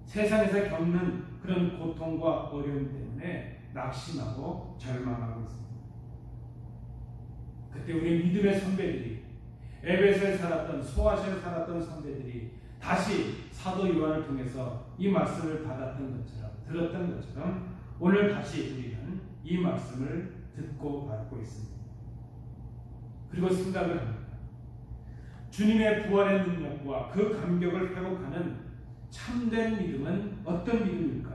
세상에서 겪는 그런 고통과 어려움 때문에 낙심하고 절망하고 있습니다. 그때 우리 믿음의 선배들이, 에베소에 살았던, 소아시아에 살았던 선배들이 다시 사도 요한을 통해서 이 말씀을 받았던 것처럼, 들었던 것처럼 오늘 다시 우리는 이 말씀을 듣고 받고 있습니다. 그리고 생각을 합니다. 주님의 부활의 능력과 그 감격을 회복하는 참된 믿음은 어떤 믿음일까?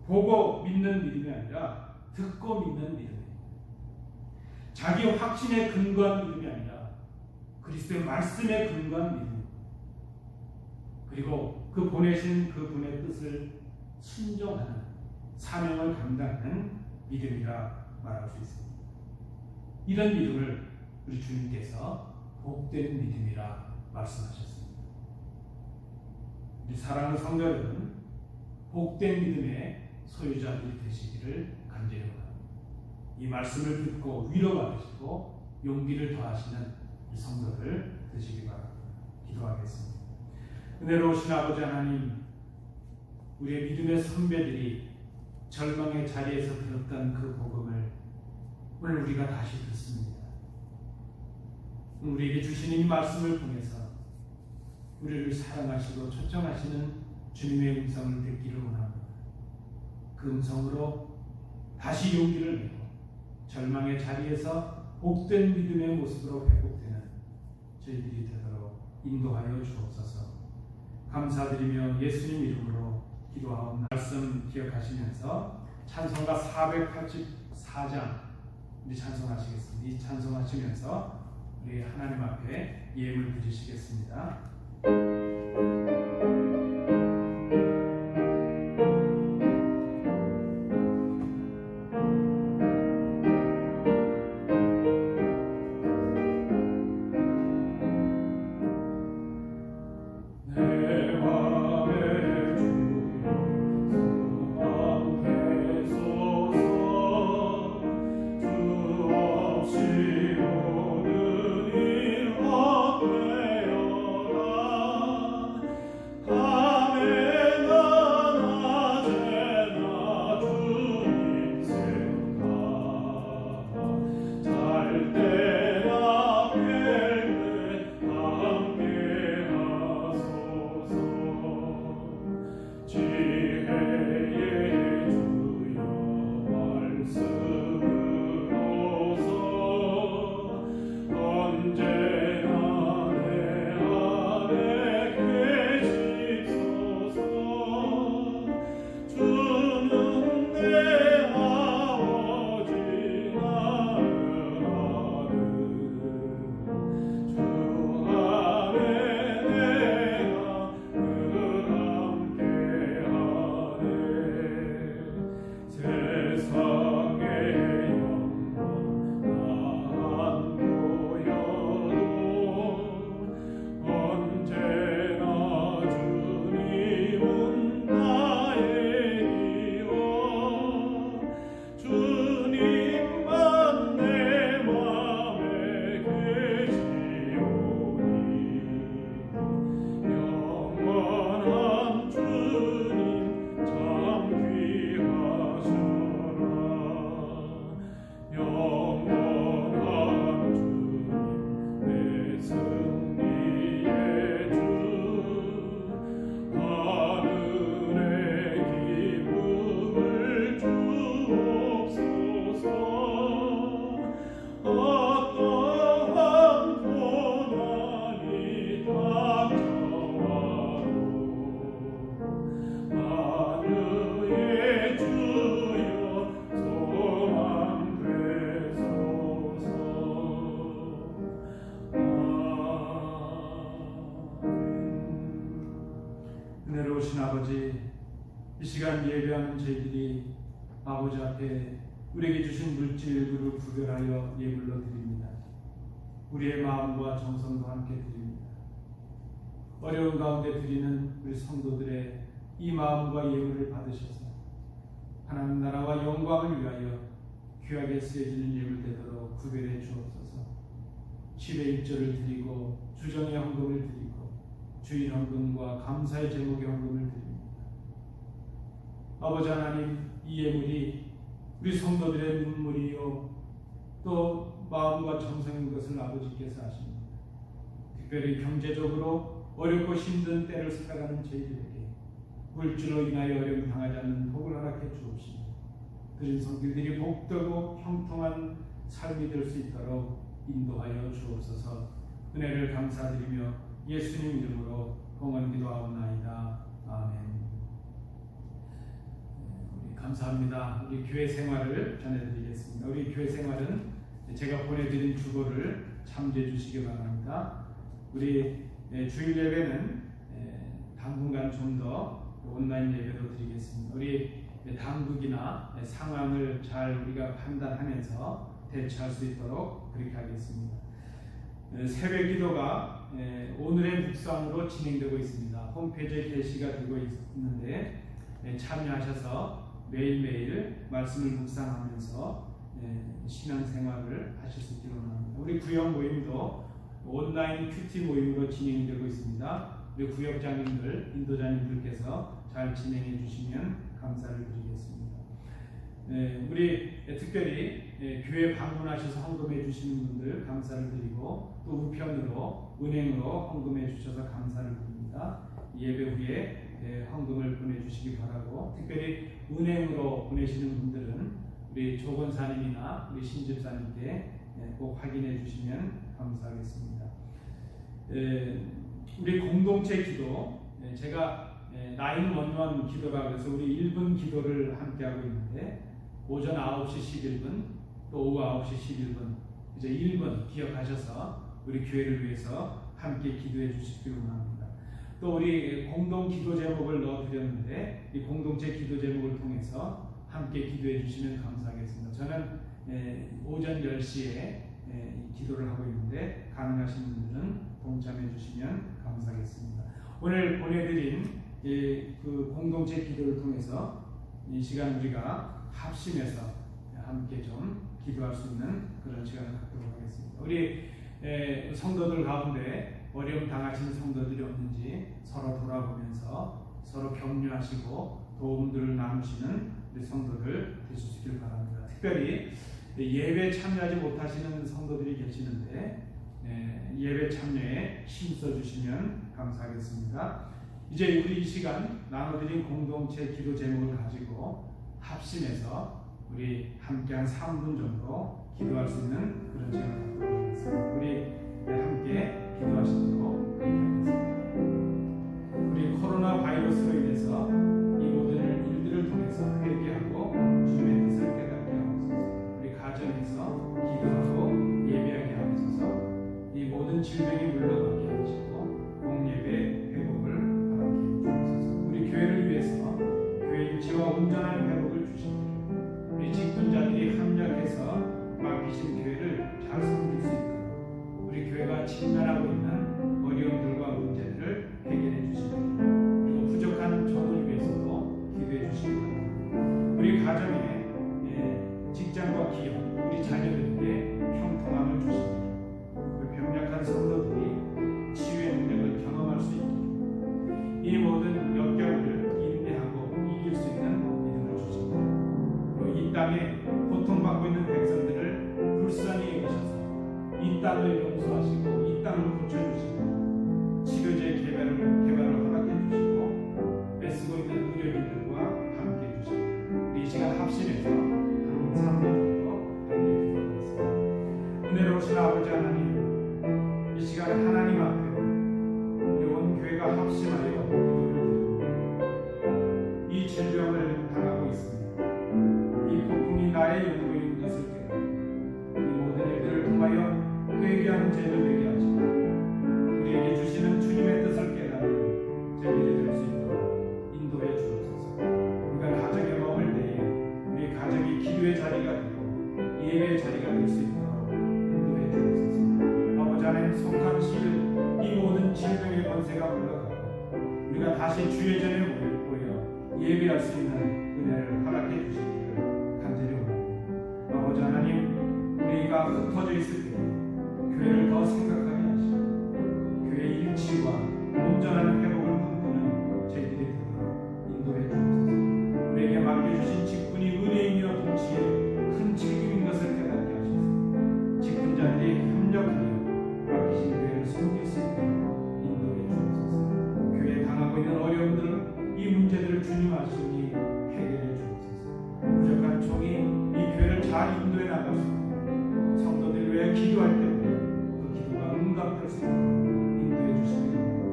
보고 믿는 믿음이 아니라 듣고 믿는 믿음입니다. 자기 확신에 근거한 믿음이 아니라 그리스도의 말씀에 근거한 믿음입니다. 그리고 그 보내신 그분의 뜻을 순종하는, 사명을 감당하는 믿음이라 말할 수 있습니다. 이런 믿음을 우리 주님께서 복된 믿음이라 말씀하셨습니다. 우리 사랑하는 성도 여러분, 복된 믿음의 소유자들이 되시기를 간절히 원합니다. 이 말씀을 듣고 위로받으시고 용기를 더하시는 이 성도들 되시기 바랍니다. 기도하겠습니다. 은혜로우신 아버지 하나님, 우리의 믿음의 선배들이 절망의 자리에서 들었던 그 복음을 오늘 우리가 다시 듣습니다. 우리에게 주시는 이 말씀을 통해서 우리를 사랑하시고 초청하시는 주님의 음성을 듣기를 원합니다. 그 음성으로 다시 용기를 내고 절망의 자리에서 복된 믿음의 모습으로 회복되는 저희들이 되도록 인도하여 주옵소서. 감사드리며 예수님 이름으로 기도하옵나이다. 말씀 기억하시면서 찬송가 484장 우리 찬송하시겠습니다. 이 찬송하시면서 우리 하나님 앞에 예물 드리시겠습니다. 은혜로우신 아버지, 이 시간 예배하는 저희들이 아버지 앞에 우리에게 주신 물질들을 구별하여 예물로 드립니다. 우리의 마음과 정성도 함께 드립니다. 어려운 가운데 드리는 우리 성도들의 이 마음과 예물을 받으셔서 하나님 나라와 영광을 위하여 귀하게 쓰여지는 예물 되도록 구별해 주옵소서. 10의 1절을 드리고 주정의 헌금을 드리고 주일 헌금과 감사의 제목의 헌금을 드립니다. 아버지 하나님, 이 예물이 우리 성도들의 눈물이요 또 마음과 정성인 것을 아버지께서 아십니다. 특별히 경제적으로 어렵고 힘든 때를 살아가는 저희들에게 물질로 인하여 어려움 당하지 않는 복을 허락해 주옵시고 드린 성도들이 복되고 형통한 삶이 될 수 있도록 인도하여 주옵소서. 은혜를 감사드리며 예수님 이름으로 공헌 기도하옵나이다. 아멘. 우리 감사합니다. 우리 교회 생활을 전해드리겠습니다. 우리 교회 생활은 제가 보내드린 주보를 참조해 주시기 바랍니다. 우리 주일 예배는 당분간 좀 더 온라인 예배도 드리겠습니다. 우리 당국이나 상황을 잘 우리가 판단하면서 대처할 수 있도록 그렇게 하겠습니다. 새벽 기도가 오늘의 묵상으로 진행되고 있습니다. 홈페이지에 게시가 되고 있는데 참여하셔서 매일매일 말씀을 묵상하면서 신앙생활을 하실 수 있기를 원합니다. 우리 구역 모임도 온라인 큐티 모임으로 진행되고 있습니다. 우리 구역장님들, 인도자님들께서 잘 진행해 주시면 감사를 드리겠습니다. 우리 특별히 교회 방문하셔서 헌금해 주시는 분들 감사를 드리고 또 우편으로 은행으로 헌금해 주셔서 감사를 드립니다. 예배 후에 헌금을 보내주시기 바라고, 특별히 은행으로 보내시는 분들은 우리 조건사님이나 우리 신집사님께 꼭 확인해 주시면 감사하겠습니다. 우리 공동체 기도, 제가 911 기도가 그래서 우리 1분 기도를 함께 하고 있는데 오전 9시 11분 또 오후 9시 11분 이제 1분 기억하셔서 우리 교회를 위해서 함께 기도해 주시기를 원합니다. 또 우리 공동 기도 제목을 넣어드렸는데 이 공동체 기도 제목을 통해서 함께 기도해 주시면 감사하겠습니다. 저는 오전 10시에 기도를 하고 있는데 가능하신 분들은 동참해 주시면 감사하겠습니다. 오늘 보내드린 그 공동체 기도를 통해서 이 시간 우리가 합심해서 함께 좀 기도할 수 있는 그런 시간을 갖도록 하겠습니다. 우리 성도들 가운데 어려움 당하시는 성도들이 없는지 서로 돌아보면서 서로 격려하시고 도움들을 나누시는 우리 성도들 되시길 바랍니다. 특별히 예배 참여하지 못하시는 성도들이 계시는데 예배 참여에 힘써 주시면 감사하겠습니다. 이제 우리 이 시간 나눠드린 공동체 기도 제목을 가지고 합심해서 우리 함께 한 3분 정도 기도할 수 있는 그런 시간을 갖도록 하겠습니다. 우리 함께 기도하시도록 하겠습니다. 우리 코로나 바이러스로 인해서 이 모든 일들을 통해서 회개하고 주님의 뜻을 깨닫게 하옵소서. 우리 가정에서 기도하고 예배하게 하옵소서. 이 모든 질병이 물러가게 하시고 공예배 회복을 바라게 해주옵소서. 우리 교회를 위해서 교회 일치와 온전한 회복을 주시고 우리 직분자들이 합력해서 맡기신 교회를 잘 섬길 수 있도록 우리 교회가 직면하고 있는 어려움들과 문제들을 해결해 주시고 그리고 부족한 종을 위해서도 기도해 주시기 바랍니다. 우리 가정에 직장과 기업, 우리 자녀들에게 형통함을 주시고 그 병약한 성도들이 치유의 능력을 경험할 수 있도록 이 모든 역경을 인내하고 이길 수 있는 믿음을 주십니다. 그리고 이 땅에 고통받고 있는 백성들을 불쌍히 여기셔서 이 땅을 용서하시고 이 땅을 고쳐주시고 치료제 개발을 허락해 주시고 애쓰고 있는 의료진들과 함께 해주시고 이 시간 합심해서 한 3분 정도 함께 기도하겠습니다. 은혜로우신 아버지 하나님, 이 시간 하나님 앞에 우리 온 교회가 합심하여 기도를 드립니다. 이 질병을 당하고 있습니다. 이 폭풍이 나의 연고인 것을 깨닫고 이 모든 일들을 통하여 회개하는 죄를 되게 하시고 우리에게 주시는 주님의 뜻을 깨닫는 죄들이 될 수 있도록 인도해 주옵소서. 우리가 가정에 머물 때에 우리 가정이 기도의 자리가 되고 예배의 자리가 될 수 있도록 인도해 주옵소서. 아버지 하나님 속한 이 모든 질병의 권세가 물러가고 우리가 다시 주의 전에 모여 예배할 수 있는 은혜를 허락해 주시기를 간절히 원합니다. 아버지 하나님, 우리가 흩어져 있을 때 교회를 더 생각하게 하시고 교회 일치와 온전한 회복을 꿈꾸는 저희들이 되도록 인도해 주옵소서. 우리에게 맡겨주신 직분이 은혜이며 동시에 큰 책임인 것을 깨닫게 하소서. 직분자들이 협력하여 맡기신 교회를 섬길 수 있도록 인도해 주옵소서. 교회에 당하고 있는 어려움들, 이 문제들을 주님 아시니 해결해 주옵소서. 부족한 종이 이 교회를 잘 인도해 나갈 수 있도록 성도들 위해 기도할 때 응답될 수 있도록 인도해 주시기 바랍니다.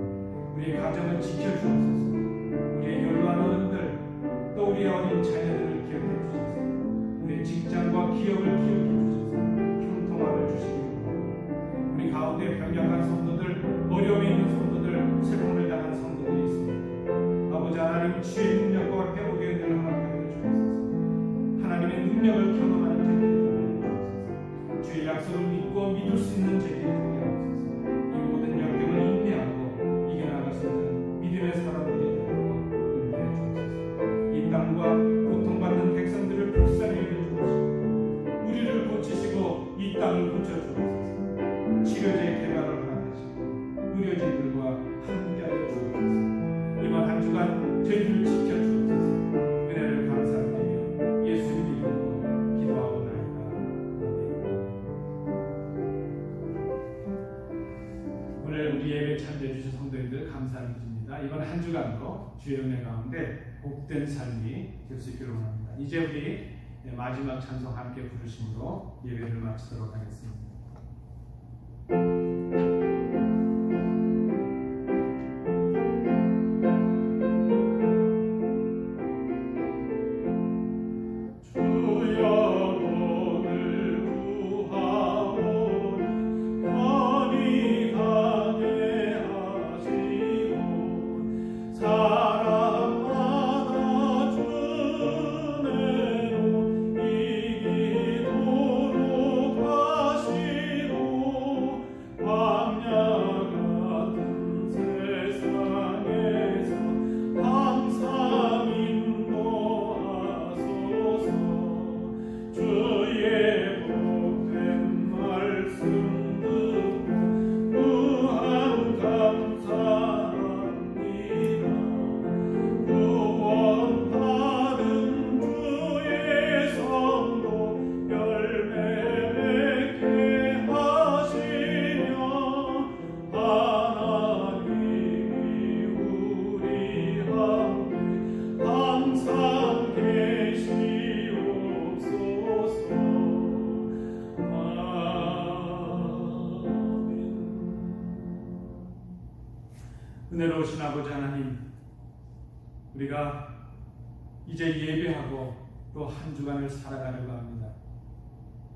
우리의 가정을 지켜주옵소서. 우리의 연로한 어른들 또 우리의 어린 자녀들을 기억해 주셔서 우리의 직장과 기업을 기억해 주셔서 형통함을 주시기 바랍니다. 우리 가운데 병약한 성도들, 어려움에 있는 성도들, 슬픔을 당한 성도들이 있습니다. 아버지 하나님, 주의 능력과 회복의 은혜를 허락하여 주옵소서. 하나님의 능력을 경험하는 자들이 되게 하옵소서. 주의 약속을 믿고 믿을 수 있는 자들이 되게 하옵소서. 믿음의 사람들이 되도록 인도해 주옵소서. 이 땅과 고통받는 백성들을 불쌍히 여겨주옵소서. 우리를 고치시고 이 땅을 고쳐주옵소서. 치료제 개발을 허락하시고 의료진들과 함께하여 주옵소서. 이번 한 주간 저희들을 지켜주옵소서. 은혜를 감사드리며 예수님 이름으로 기도하옵나이다. 오늘 우리 예배 참여해 주신 성도님들 감사를 드립니다. 이번 한 주간도 주의 은혜 가운데 복된 삶이 될 수 있기를 원합니다. 이제 우리 마지막 찬송 함께 부르심으로 예배를 마치도록 하겠습니다. 주여 오늘 구하오니 은혜로우신 아버지 하나님, 우리가 이제 예배하고 또 한 주간을 살아가려고 합니다.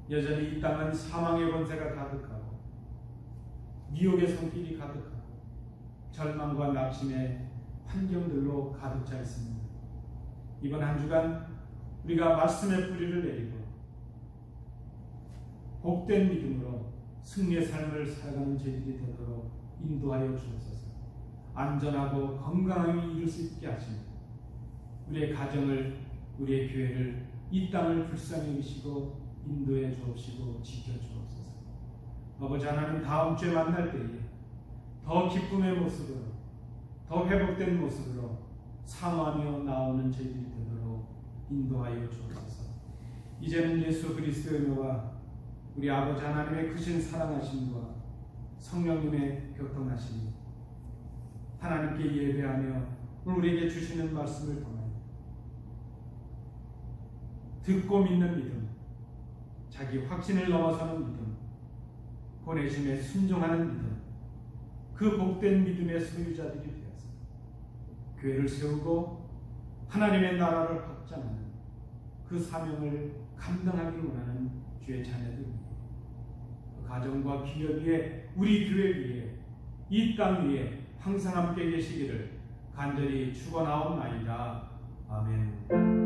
여전히 이 땅은 사망의 권세가 가득하고 미혹의 손길이 가득하고 절망과 낙심의 환경들로 가득 차 있습니다. 이번 한 주간 우리가 말씀의 뿌리를 내리고 복된 믿음으로 승리의 삶을 살아가는 저희들이 되도록 인도하여 주옵소서. 안전하고 건강하게 이룰 수 있게 하시고 우리의 가정을, 우리의 교회를, 이 땅을 불쌍히 여기시고 인도해 주옵시고 지켜 주옵소서. 아버지 하나님, 다음 주에 만날 때에 더 기쁨의 모습으로, 더 회복된 모습으로 상호하며 나오는 저희들이 되도록 인도하여 주옵소서. 이제는 예수 그리스도의 은혜와 우리 아버지 하나님의 크신 사랑하심과 성령님의 교통하심이 하나님께 예배하며 우리에게 주시는 말씀을 통하여 듣고 믿는 믿음, 자기 확신을 넘어서는 믿음, 보내심에 순종하는 믿음, 그 복된 믿음의 소유자들이 되어서 교회를 세우고 하나님의 나라를 확장하는 그 사명을 감당하기를 원하는 주의 자녀들입니다. 그 가정과 기업 위에, 우리 교회 위에, 이 땅 위에 항상 함께 계시기를 간절히 축원하옵나이다. 아멘.